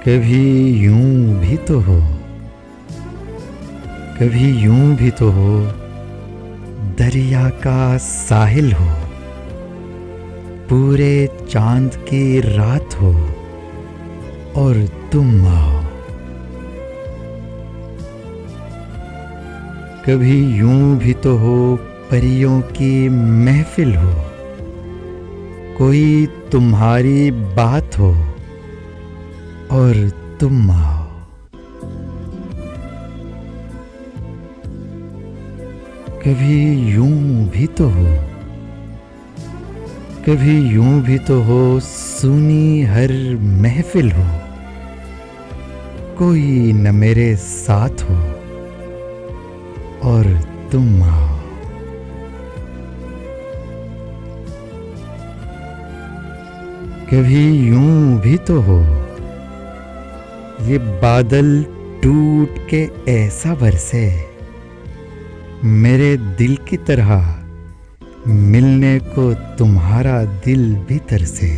कभी यूं भी तो हो, कभी यूं भी तो हो, दरिया का साहिल हो, पूरे चांद की रात हो और तुम आओ। कभी यूं भी तो हो, परियों की महफिल हो, कोई तुम्हारी बात हो और तुम आओ। कभी यूं भी तो हो, कभी यूं भी तो हो, सुनी हर महफिल हो, कोई न मेरे साथ हो और तुम आओ। कभी यूं भी तो हो, ये बादल टूट के ऐसा बरसे, मेरे दिल की तरह मिलने को तुम्हारा दिल भी तरसे।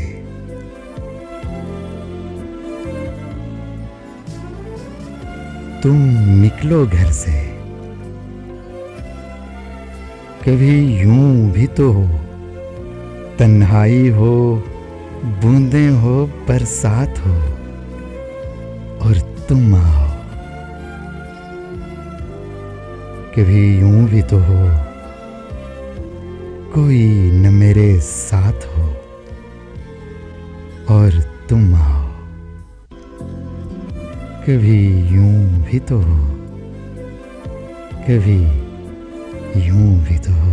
तुम निकलो घर से। कभी यूं भी तो हो, तन्हाई हो, बूंदें हो, बरसात हो और तुम आओ। कभी यूं भी तो हो, कोई न मेरे साथ हो और तुम आओ। कभी यूं भी तो हो, कभी यूं भी तो हो।